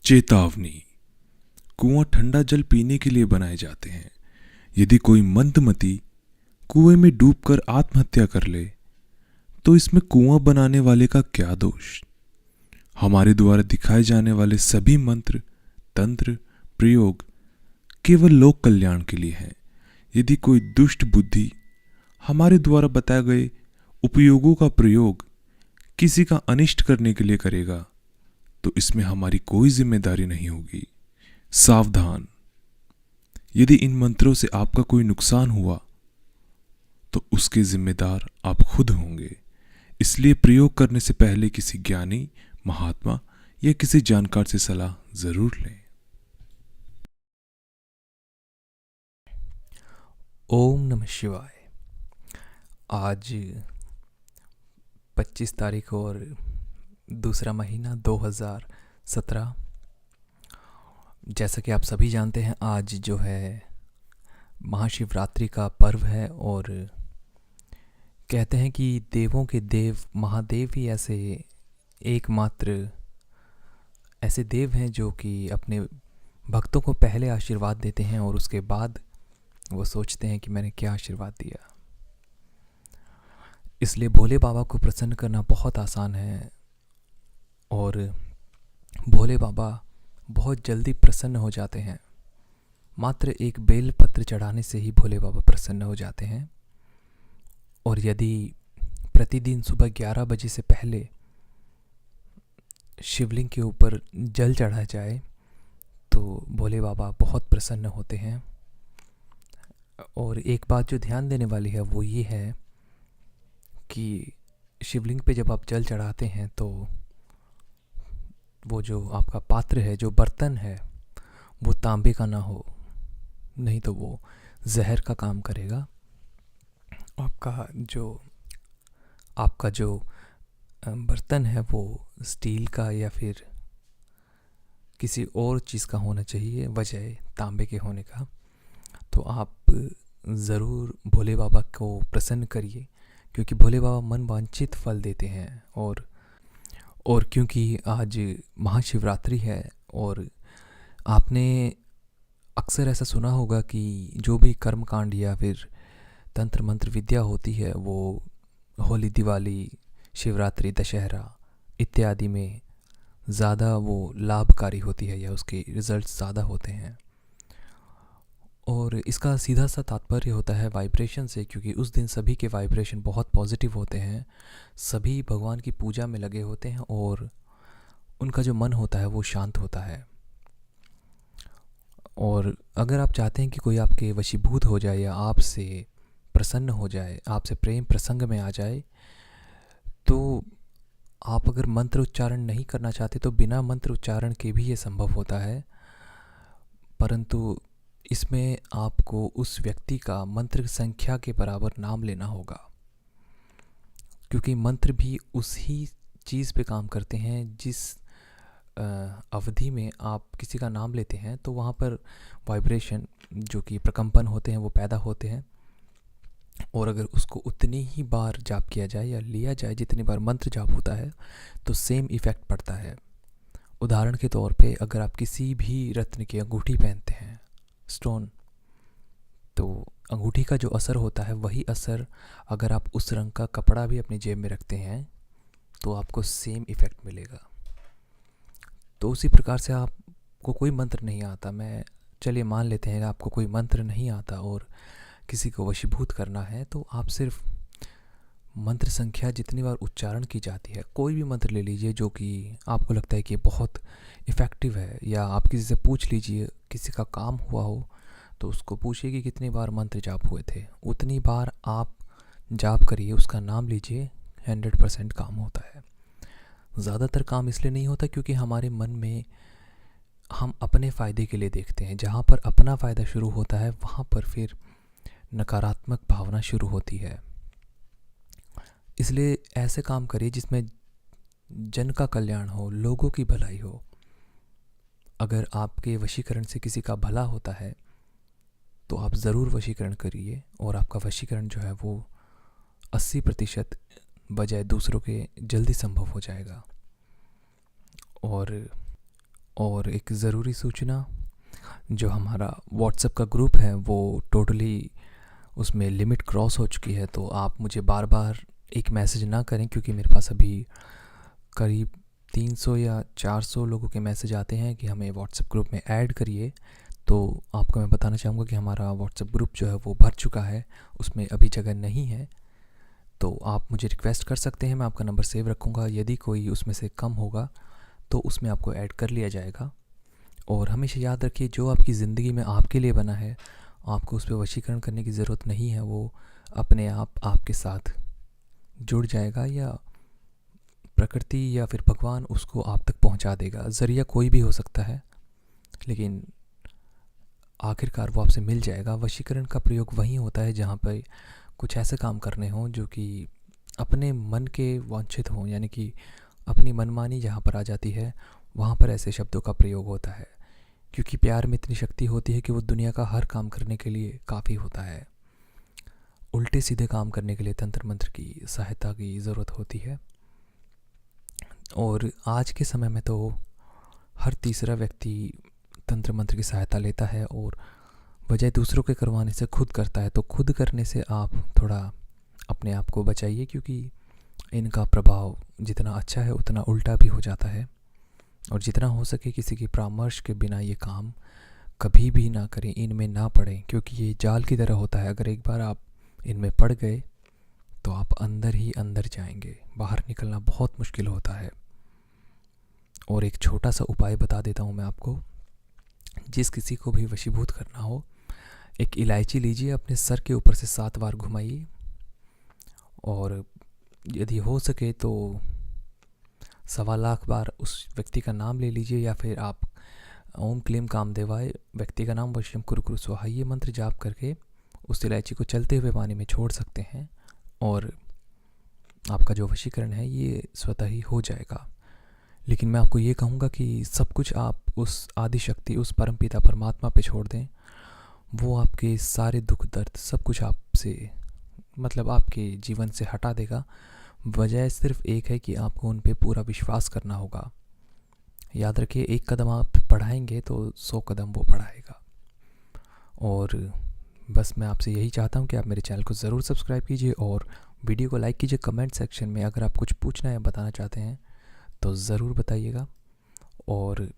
चेतावनी। कुआं ठंडा जल पीने के लिए बनाए जाते हैं। यदि कोई मंदमती कुएं में डूबकर आत्महत्या कर ले तो इसमें कुआं बनाने वाले का क्या दोष। हमारे द्वारा दिखाए जाने वाले सभी मंत्र, तंत्र, प्रयोग केवल लोक कल्याण के लिए हैं। यदि कोई दुष्ट बुद्धि हमारे द्वारा बताए गए उपयोगों का प्रयोग किसी का अनिष्ट करने के लिए करेगा तो इसमें हमारी कोई जिम्मेदारी नहीं होगी। सावधान, यदि इन मंत्रों से आपका कोई नुकसान हुआ तो उसके जिम्मेदार आप खुद होंगे। इसलिए प्रयोग करने से पहले किसी ज्ञानी, महात्मा या किसी जानकार से सलाह जरूर लें। ओम नमः शिवाय। आज 25 तारीख और दूसरा महीना 2017। जैसा कि आप सभी जानते हैं, आज जो है महाशिवरात्रि का पर्व है और कहते हैं कि देवों के देव महादेव ही ऐसे एकमात्र ऐसे देव हैं जो कि अपने भक्तों को पहले आशीर्वाद देते हैं और उसके बाद वो सोचते हैं कि मैंने क्या आशीर्वाद दिया। इसलिए भोले बाबा को प्रसन्न करना बहुत आसान है और भोले बाबा बहुत जल्दी प्रसन्न हो जाते हैं। मात्र एक बेल पत्र चढ़ाने से ही भोले बाबा प्रसन्न हो जाते हैं। और यदि प्रतिदिन सुबह 11 बजे से पहले शिवलिंग के ऊपर जल चढ़ाया जाए तो भोले बाबा बहुत प्रसन्न होते हैं। और एक बात जो ध्यान देने वाली है वो ये है कि शिवलिंग पे जब आप जल चढ़ाते हैं तो वो जो आपका पात्र है, जो बर्तन है, वो तांबे का ना हो, नहीं तो वो जहर का काम करेगा। आपका जो बर्तन है वो स्टील का या फिर किसी और चीज़ का होना चाहिए बजाय तांबे के होने का। तो आप ज़रूर भोले बाबा को प्रसन्न करिए, क्योंकि भोले बाबा मन वांछित फल देते हैं। और क्योंकि आज महाशिवरात्रि है और आपने अक्सर ऐसा सुना होगा कि जो भी कर्मकांड या फिर तंत्र मंत्र विद्या होती है वो होली, दिवाली, शिवरात्रि, दशहरा इत्यादि में ज़्यादा वो लाभकारी होती है या उसके रिज़ल्ट ज़्यादा होते हैं। और इसका सीधा सा तात्पर्य होता है वाइब्रेशन से, क्योंकि उस दिन सभी के वाइब्रेशन बहुत पॉजिटिव होते हैं। सभी भगवान की पूजा में लगे होते हैं और उनका जो मन होता है वो शांत होता है। और अगर आप चाहते हैं कि कोई आपके वशीभूत हो जाए या आपसे प्रसन्न हो जाए, आपसे प्रेम प्रसंग में आ जाए, तो आप अगर मंत्र उच्चारण नहीं करना चाहते तो बिना मंत्र उच्चारण के भी ये संभव होता है। परंतु इसमें आपको उस व्यक्ति का मंत्र संख्या के बराबर नाम लेना होगा, क्योंकि मंत्र भी उसी चीज़ पे काम करते हैं जिस अवधि में आप किसी का नाम लेते हैं, तो वहाँ पर वाइब्रेशन जो कि प्रकंपन होते हैं वो पैदा होते हैं। और अगर उसको उतनी ही बार जाप किया जाए या लिया जाए जितनी बार मंत्र जाप होता है तो सेम इफ़ेक्ट पड़ता है। उदाहरण के तौर पे अगर आप किसी भी रत्न की अंगूठी पहनते हैं, स्टोन, तो अंगूठी का जो असर होता है वही असर अगर आप उस रंग का कपड़ा भी अपनी जेब में रखते हैं तो आपको सेम इफ़ेक्ट मिलेगा। तो उसी प्रकार से आपको कोई मंत्र नहीं आता, चलिए मान लेते हैं कि आपको कोई मंत्र नहीं आता और किसी को वशीभूत करना है, तो आप सिर्फ मंत्र संख्या जितनी बार उच्चारण की जाती है, कोई भी मंत्र ले लीजिए जो कि आपको लगता है कि बहुत इफ़ेक्टिव है, या आप किसी से पूछ लीजिए, किसी का काम हुआ हो तो उसको पूछिए कि कितनी बार मंत्र जाप हुए थे, उतनी बार आप जाप करिए, उसका नाम लीजिए, 100% काम होता है। ज़्यादातर काम इसलिए नहीं होता क्योंकि हमारे मन में हम अपने फ़ायदे के लिए देखते हैं। जहाँ पर अपना फ़ायदा शुरू होता है वहाँ पर फिर नकारात्मक भावना शुरू होती है। इसलिए ऐसे काम करिए जिसमें जन का कल्याण हो, लोगों की भलाई हो। अगर आपके वशीकरण से किसी का भला होता है तो आप ज़रूर वशीकरण करिए और आपका वशीकरण जो है वो 80% बजाय दूसरों के जल्दी संभव हो जाएगा। और और एक ज़रूरी सूचना, जो हमारा व्हाट्सएप का ग्रुप है वो टोटली उसमें लिमिट क्रॉस हो चुकी है। तो आप मुझे बार बार एक मैसेज ना करें, क्योंकि मेरे पास अभी करीब 300 या 400 लोगों के मैसेज आते हैं कि हमें व्हाट्सएप ग्रुप में ऐड करिए। तो आपको मैं बताना चाहूँगा कि हमारा व्हाट्सएप ग्रुप जो है वो भर चुका है, उसमें अभी जगह नहीं है। तो आप मुझे रिक्वेस्ट कर सकते हैं, मैं आपका नंबर सेव रखूँगा। यदि कोई उसमें से कम होगा तो उसमें आपको ऐड कर लिया जाएगा। और हमेशा याद रखिए, जो आपकी ज़िंदगी में आपके लिए बना है, आपको उस पर वशीकरण करने की ज़रूरत नहीं है। वो अपने आप आपके साथ जुड़ जाएगा, या प्रकृति या फिर भगवान उसको आप तक पहुंचा देगा। ज़रिया कोई भी हो सकता है, लेकिन आखिरकार वो आपसे मिल जाएगा। वशीकरण का प्रयोग वहीं होता है जहाँ पर कुछ ऐसे काम करने हों जो कि अपने मन के वांछित हों, यानी कि अपनी मनमानी जहाँ पर आ जाती है, वहाँ पर ऐसे शब्दों का प्रयोग होता है। क्योंकि प्यार में इतनी शक्ति होती है कि वो दुनिया का हर काम करने के लिए काफ़ी होता है। उल्टे सीधे काम करने के लिए तंत्र मंत्र की सहायता की ज़रूरत होती है। और आज के समय में तो हर तीसरा व्यक्ति तंत्र मंत्र की सहायता लेता है, और बजाय दूसरों के करवाने से खुद करता है। तो खुद करने से आप थोड़ा अपने आप को बचाइए, क्योंकि इनका प्रभाव जितना अच्छा है उतना उल्टा भी हो जाता है। और जितना हो सके किसी की परामर्श के बिना ये काम कभी भी ना करें, इनमें ना पड़ें, क्योंकि ये जाल की तरह होता है। अगर एक बार आप इनमें पड़ गए तो आप अंदर ही अंदर जाएंगे, बाहर निकलना बहुत मुश्किल होता है। और एक छोटा सा उपाय बता देता हूँ मैं आपको। जिस किसी को भी वशीभूत करना हो, एक इलायची लीजिए, अपने सर के ऊपर से 7 बार घुमाइए, और यदि हो सके तो 1.25 लाख बार उस व्यक्ति का नाम ले लीजिए, या फिर आप ओम क्लीम कामदेवाय व्यक्ति का नाम वश्यम कुरु कुरु स्वाहा ये मंत्र जाप करके उस इलायची को चलते हुए पानी में छोड़ सकते हैं, और आपका जो वशीकरण है ये स्वतः ही हो जाएगा। लेकिन मैं आपको ये कहूँगा कि सब कुछ आप उस आदि शक्ति, उस परमपिता परमात्मा पे छोड़ दें। वो आपके सारे दुख दर्द सब कुछ आपसे, मतलब आपके जीवन से हटा देगा। वजह सिर्फ एक है कि आपको उन पे पूरा विश्वास करना होगा। याद रखिए, एक कदम आप बढ़ाएंगे तो 100 कदम वो बढ़ाएगा। और बस मैं आपसे यही चाहता हूँ कि आप मेरे चैनल को ज़रूर सब्सक्राइब कीजिए और वीडियो को लाइक कीजिए। कमेंट सेक्शन में अगर आप कुछ पूछना या बताना चाहते हैं तो ज़रूर बताइएगा, और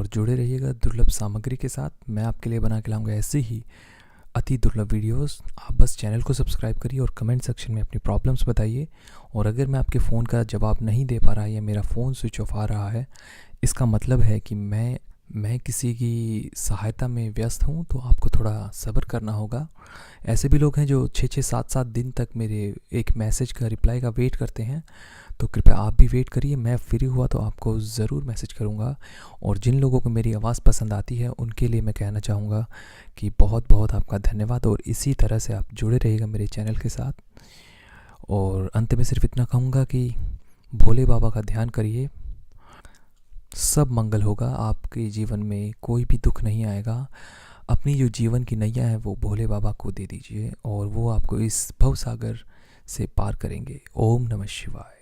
जुड़े रहिएगा दुर्लभ सामग्री के साथ। मैं आपके लिए बना के लाऊंगा ऐसे ही अति दुर्लभ वीडियोस। आप बस चैनल को सब्सक्राइब करिए और कमेंट सेक्शन में अपनी प्रॉब्लम्स बताइए। और अगर मैं आपके फ़ोन का जवाब नहीं दे पा रहा या मेरा फ़ोन स्विच ऑफ आ रहा है, इसका मतलब है कि मैं किसी की सहायता में व्यस्त हूँ, तो आपको थोड़ा सब्र करना होगा। ऐसे भी लोग हैं जो 6-6 7-7 दिन तक मेरे एक मैसेज का रिप्लाई का वेट करते हैं, तो कृपया आप भी वेट करिए। मैं फ्री हुआ तो आपको ज़रूर मैसेज करूँगा। और जिन लोगों को मेरी आवाज़ पसंद आती है उनके लिए मैं कहना चाहूँगा कि बहुत बहुत आपका धन्यवाद, और इसी तरह से आप जुड़े रहिएगा मेरे चैनल के साथ। और अंत में सिर्फ इतना कहूँगा कि भोले बाबा का ध्यान करिए, सब मंगल होगा। आपके जीवन में कोई भी दुख नहीं आएगा। अपनी जो जीवन की नैया है वो भोले बाबा को दे दीजिए, और वो आपको इस भवसागर से पार करेंगे। ओम नमः शिवाय।